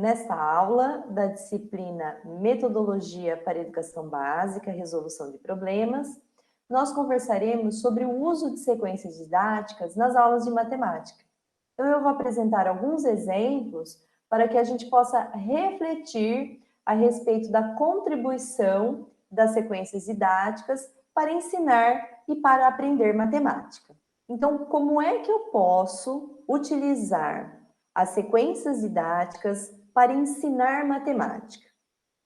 Nesta aula da disciplina Metodologia para Educação Básica, Resolução de Problemas, nós conversaremos sobre o uso de sequências didáticas nas aulas de matemática. Então, eu vou apresentar alguns exemplos para que a gente possa refletir a respeito da contribuição das sequências didáticas para ensinar e para aprender matemática. Então, como é que eu posso utilizar as sequências didáticas para ensinar matemática?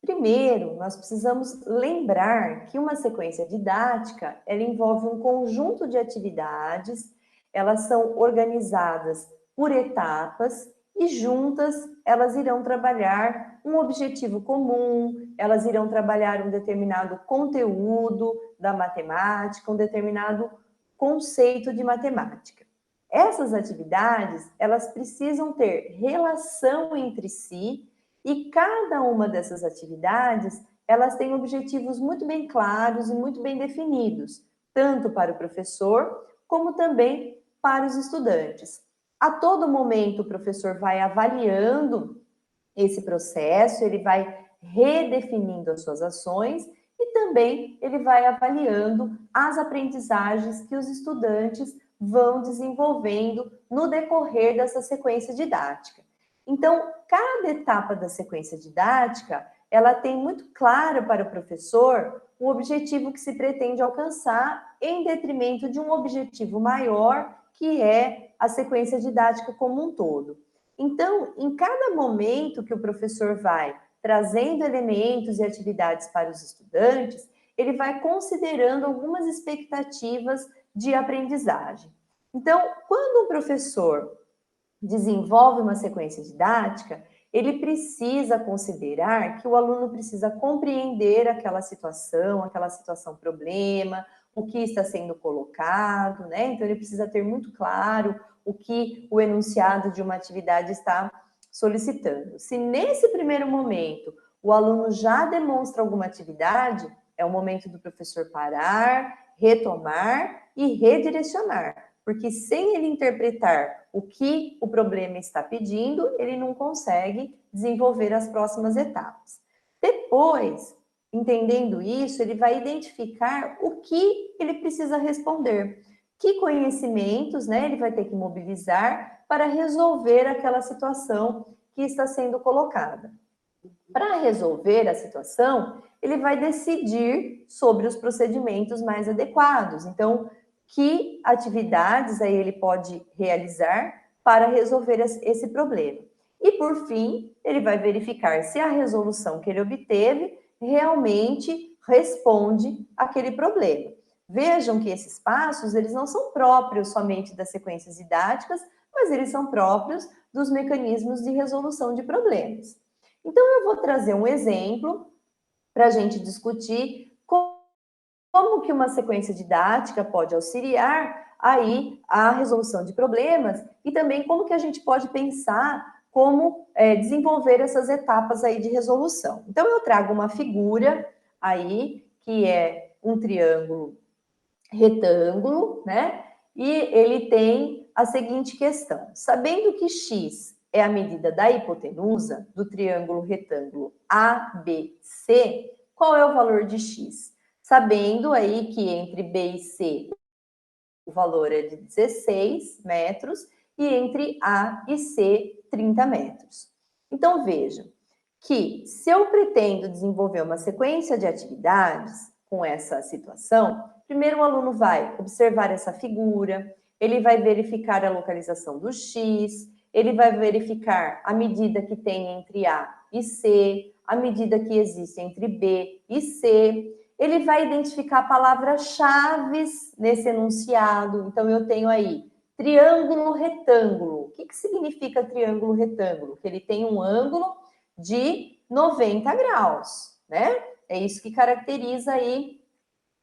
Primeiro, nós precisamos lembrar que uma sequência didática, ela envolve um conjunto de atividades, elas são organizadas por etapas e juntas elas irão trabalhar um objetivo comum, elas irão trabalhar um determinado conteúdo da matemática, um determinado conceito de matemática. Essas atividades, elas precisam ter relação entre si e cada uma dessas atividades, elas têm objetivos muito bem claros e muito bem definidos, tanto para o professor, como também para os estudantes. A todo momento, o professor vai avaliando esse processo, ele vai redefinindo as suas ações e também ele vai avaliando as aprendizagens que os estudantes vão desenvolvendo no decorrer dessa sequência didática. Então, cada etapa da sequência didática, ela tem muito claro para o professor o objetivo que se pretende alcançar em detrimento de um objetivo maior, que é a sequência didática como um todo. Então, em cada momento que o professor vai trazendo elementos e atividades para os estudantes, ele vai considerando algumas expectativas de aprendizagem. Então, quando o professor desenvolve uma sequência didática, ele precisa considerar que o aluno precisa compreender aquela situação problema, o que está sendo colocado, né? Então, ele precisa ter muito claro o que o enunciado de uma atividade está solicitando. Se nesse primeiro momento o aluno já demonstra alguma atividade, é o momento do professor parar, retomar e redirecionar, porque sem ele interpretar o que o problema está pedindo, ele não consegue desenvolver as próximas etapas. Depois, entendendo isso, ele vai identificar o que ele precisa responder, que conhecimentos, né, ele vai ter que mobilizar para resolver aquela situação que está sendo colocada. Para resolver a situação, ele vai decidir sobre os procedimentos mais adequados. Então, que atividades aí ele pode realizar para resolver esse problema. E, por fim, ele vai verificar se a resolução que ele obteve realmente responde àquele problema. Vejam que esses passos, eles não são próprios somente das sequências didáticas, mas eles são próprios dos mecanismos de resolução de problemas. Então, eu vou trazer um exemplo para a gente discutir como que uma sequência didática pode auxiliar aí a resolução de problemas e também como que a gente pode pensar como desenvolver essas etapas aí de resolução. Então, eu trago uma figura aí que é um triângulo retângulo, né? E ele tem a seguinte questão: sabendo que x é a medida da hipotenusa do triângulo retângulo ABC, qual é o valor de x? Sabendo aí que entre B e C o valor é de 16 metros e entre A e C 30 metros. Então, vejam que se eu pretendo desenvolver uma sequência de atividades com essa situação, primeiro o aluno vai observar essa figura, ele vai verificar a localização do x, ele vai verificar a medida que tem entre A e C, a medida que existe entre B e C, ele vai identificar palavras-chave nesse enunciado. Então, eu tenho aí triângulo retângulo. O que significa triângulo retângulo? Que ele tem um ângulo de 90 graus, né? É isso que caracteriza aí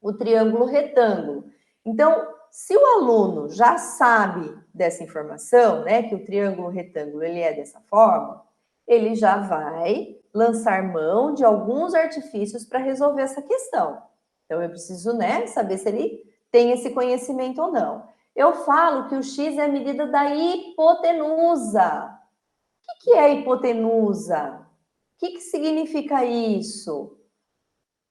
o triângulo retângulo. Então, se o aluno já sabe dessa informação, né, que o triângulo retângulo ele é dessa forma, ele já vai lançar mão de alguns artifícios para resolver essa questão. Então, eu preciso, né, saber se ele tem esse conhecimento ou não. Eu falo que o x é a medida da hipotenusa. que é hipotenusa? O que significa isso?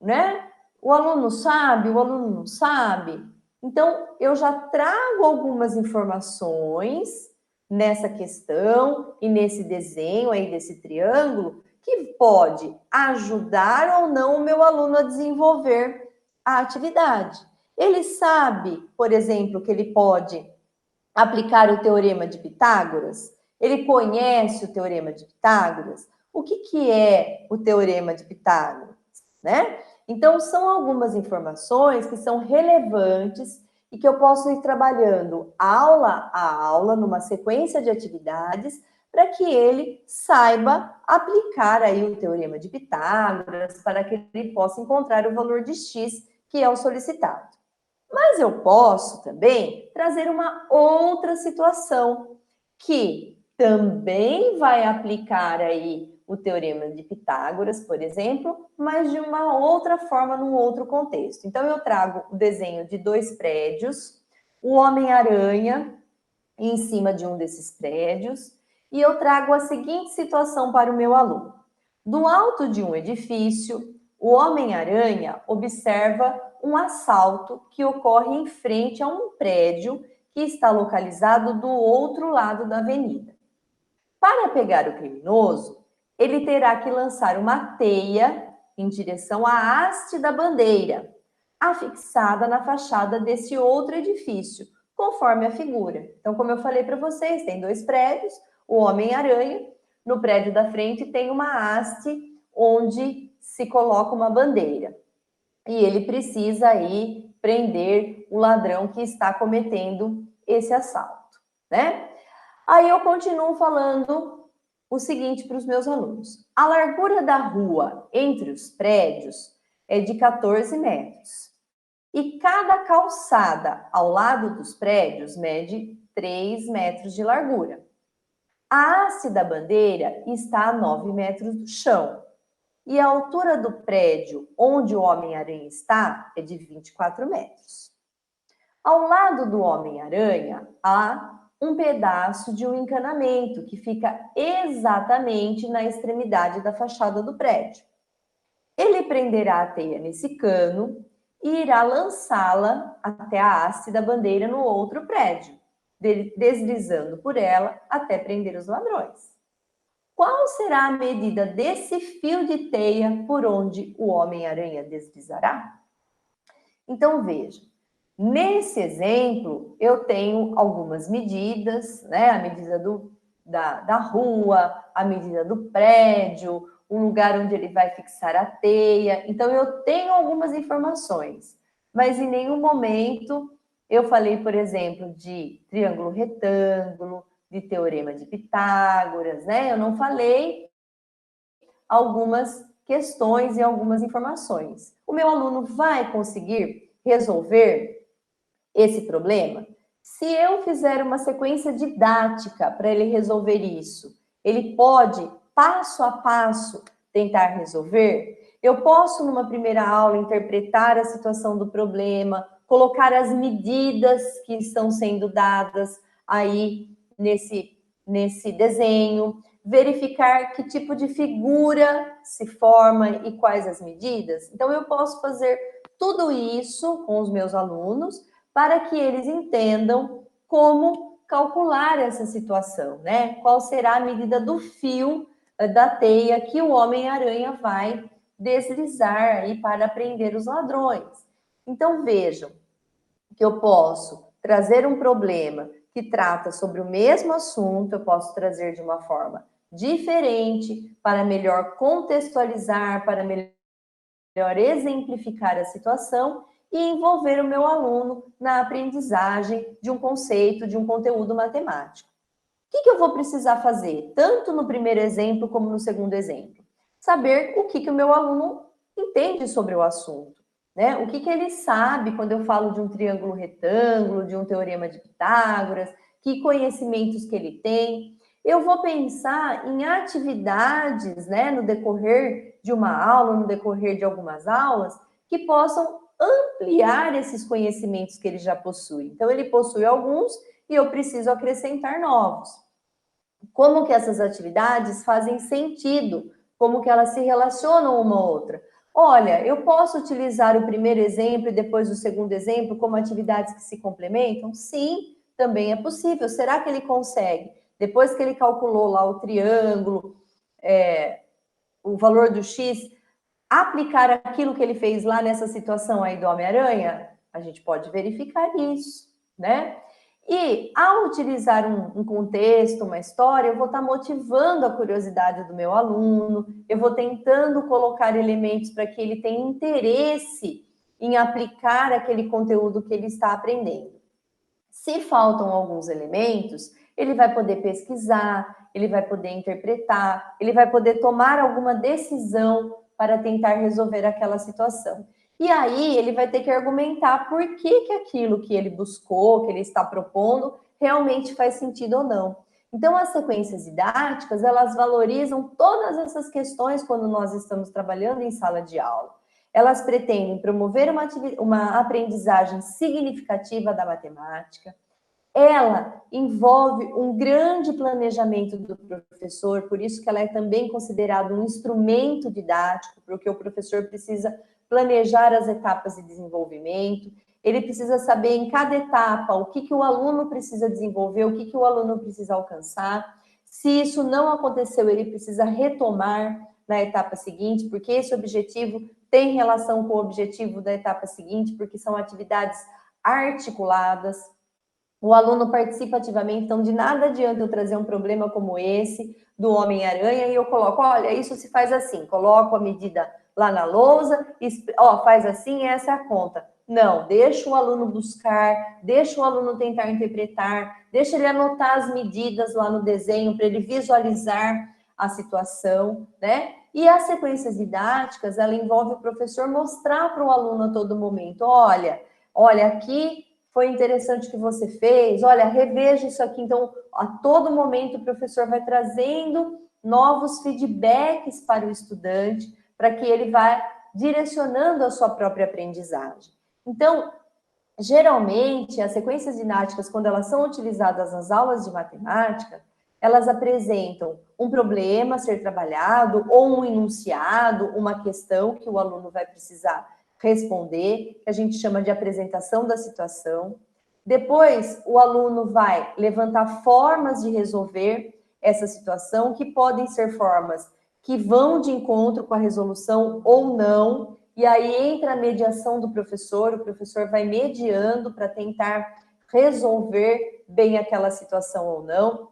Né? O aluno sabe, o aluno não sabe. Então, eu já trago algumas informações nessa questão e nesse desenho aí desse triângulo que pode ajudar ou não o meu aluno a desenvolver a atividade. Ele sabe, por exemplo, que ele pode aplicar o teorema de Pitágoras? Ele conhece o teorema de Pitágoras? O que é o teorema de Pitágoras, né? Então, são algumas informações que são relevantes e que eu posso ir trabalhando aula a aula, numa sequência de atividades, para que ele saiba aplicar aí o teorema de Pitágoras, para que ele possa encontrar o valor de x, que é o solicitado. Mas eu posso também trazer uma outra situação que também vai aplicar aí o teorema de Pitágoras, por exemplo, mas de uma outra forma, num outro contexto. Então, eu trago o desenho de 2 prédios, o Homem-Aranha em cima de um desses prédios, e eu trago a seguinte situação para o meu aluno. Do alto de um edifício, o Homem-Aranha observa um assalto que ocorre em frente a um prédio que está localizado do outro lado da avenida. Para pegar o criminoso, ele terá que lançar uma teia em direção à haste da bandeira, afixada na fachada desse outro edifício, conforme a figura. Então, como eu falei para vocês, tem 2 prédios, o Homem-Aranha, no prédio da frente tem uma haste onde se coloca uma bandeira. E ele precisa aí prender o ladrão que está cometendo esse assalto, né? Aí eu continuo falando o seguinte para os meus alunos. A largura da rua entre os prédios é de 14 metros. E cada calçada ao lado dos prédios mede 3 metros de largura. A haste da bandeira está a 9 metros do chão. E a altura do prédio onde o Homem-Aranha está é de 24 metros. Ao lado do Homem-Aranha há um pedaço de um encanamento que fica exatamente na extremidade da fachada do prédio. Ele prenderá a teia nesse cano e irá lançá-la até a haste da bandeira no outro prédio, deslizando por ela até prender os ladrões. Qual será a medida desse fio de teia por onde o Homem-Aranha deslizará? Então, veja, nesse exemplo, eu tenho algumas medidas, né? A medida da rua, a medida do prédio, o lugar onde ele vai fixar a teia. Então, eu tenho algumas informações, mas em nenhum momento eu falei, por exemplo, de triângulo retângulo, de teorema de Pitágoras, né? Eu não falei algumas questões e algumas informações. O meu aluno vai conseguir resolver esse problema? Se eu fizer uma sequência didática para ele resolver isso, ele pode, passo a passo, tentar resolver? Eu posso, numa primeira aula, interpretar a situação do problema, colocar as medidas que estão sendo dadas aí nesse desenho, verificar que tipo de figura se forma e quais as medidas. Então, eu posso fazer tudo isso com os meus alunos para que eles entendam como calcular essa situação, né? Qual será a medida do fio da teia que o Homem-Aranha vai deslizar aí para prender os ladrões. Então, vejam que eu posso trazer um problema que trata sobre o mesmo assunto, eu posso trazer de uma forma diferente para melhor contextualizar, para melhor exemplificar a situação e envolver o meu aluno na aprendizagem de um conceito, de um conteúdo matemático. O que eu vou precisar fazer, tanto no primeiro exemplo como no segundo exemplo? Saber o que o meu aluno entende sobre o assunto, né? O que ele sabe quando eu falo de um triângulo retângulo, de um teorema de Pitágoras, que conhecimentos que ele tem. Eu vou pensar em atividades, né, no decorrer de uma aula, no decorrer de algumas aulas, que possam ampliar esses conhecimentos que ele já possui. Então, ele possui alguns e eu preciso acrescentar novos. como que essas atividades fazem sentido, como que elas se relacionam uma à outra. Olha, eu posso utilizar o primeiro exemplo e depois o segundo exemplo como atividades que se complementam? Sim, também é possível. Será que ele consegue? Depois que ele calculou lá o triângulo, o valor do X, aplicar aquilo que ele fez lá nessa situação aí do Homem-Aranha? A gente pode verificar isso, né? E ao utilizar um contexto, uma história, eu vou estar motivando a curiosidade do meu aluno, eu vou tentando colocar elementos para que ele tenha interesse em aplicar aquele conteúdo que ele está aprendendo. Se faltam alguns elementos, ele vai poder pesquisar, ele vai poder interpretar, ele vai poder tomar alguma decisão para tentar resolver aquela situação. E aí ele vai ter que argumentar por que aquilo que ele buscou, que ele está propondo, realmente faz sentido ou não. Então, as sequências didáticas, elas valorizam todas essas questões quando nós estamos trabalhando em sala de aula. Elas pretendem promover uma aprendizagem significativa da matemática. Ela envolve um grande planejamento do professor, por isso que ela é também considerada um instrumento didático, porque o professor precisa planejar as etapas de desenvolvimento, ele precisa saber em cada etapa o que o aluno precisa desenvolver, o que o aluno precisa alcançar. Se isso não aconteceu, ele precisa retomar na etapa seguinte, porque esse objetivo tem relação com o objetivo da etapa seguinte, porque são atividades articuladas. O aluno participa ativamente, então de nada adianta eu trazer um problema como esse do Homem-Aranha e eu coloco, olha, isso se faz assim, coloco a medida lá na lousa, faz assim, essa é a conta. Não, deixa o aluno buscar, deixa o aluno tentar interpretar, deixa ele anotar as medidas lá no desenho para ele visualizar a situação, né? E as sequências didáticas, ela envolve o professor mostrar para o aluno a todo momento, olha, aqui foi interessante o que você fez, olha, reveja isso aqui. Então, a todo momento o professor vai trazendo novos feedbacks para o estudante, para que ele vá direcionando a sua própria aprendizagem. Então, geralmente, as sequências didáticas, quando elas são utilizadas nas aulas de matemática, elas apresentam um problema a ser trabalhado, ou um enunciado, uma questão que o aluno vai precisar responder, que a gente chama de apresentação da situação. Depois, o aluno vai levantar formas de resolver essa situação, que podem ser formas que vão de encontro com a resolução ou não, e aí entra a mediação do professor, o professor vai mediando para tentar resolver bem aquela situação ou não.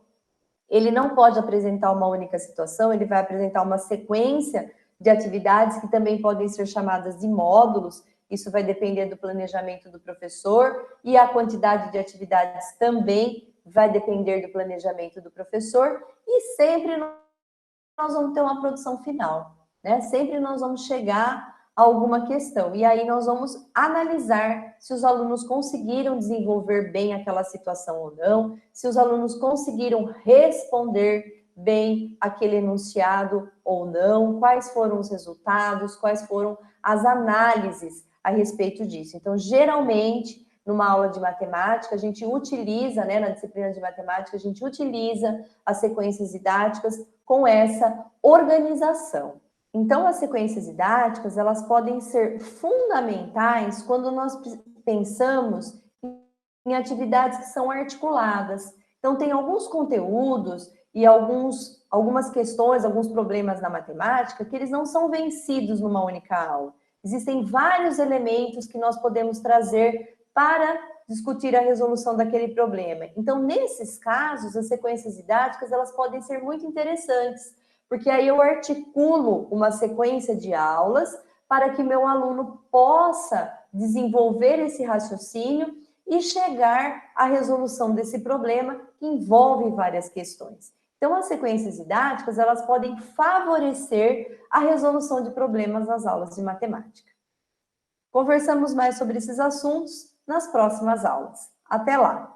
Ele não pode apresentar uma única situação, ele vai apresentar uma sequência de atividades que também podem ser chamadas de módulos, isso vai depender do planejamento do professor, e a quantidade de atividades também vai depender do planejamento do professor, e sempre nós vamos ter uma produção final, né? Sempre nós vamos chegar a alguma questão, e aí nós vamos analisar se os alunos conseguiram desenvolver bem aquela situação ou não, se os alunos conseguiram responder bem aquele enunciado ou não, quais foram os resultados, quais foram as análises a respeito disso. Então, geralmente, numa aula de matemática, a gente utiliza, né, na disciplina de matemática, a gente utiliza as sequências didáticas com essa organização. Então, as sequências didáticas, elas podem ser fundamentais quando nós pensamos em atividades que são articuladas. Então, tem alguns conteúdos e algumas questões, alguns problemas na matemática que eles não são vencidos numa única aula. Existem vários elementos que nós podemos trazer para discutir a resolução daquele problema. Então, nesses casos, as sequências didáticas, elas podem ser muito interessantes, porque aí eu articulo uma sequência de aulas para que meu aluno possa desenvolver esse raciocínio e chegar à resolução desse problema que envolve várias questões. Então, as sequências didáticas, elas podem favorecer a resolução de problemas nas aulas de matemática. Conversamos mais sobre esses assuntos nas próximas aulas. Até lá!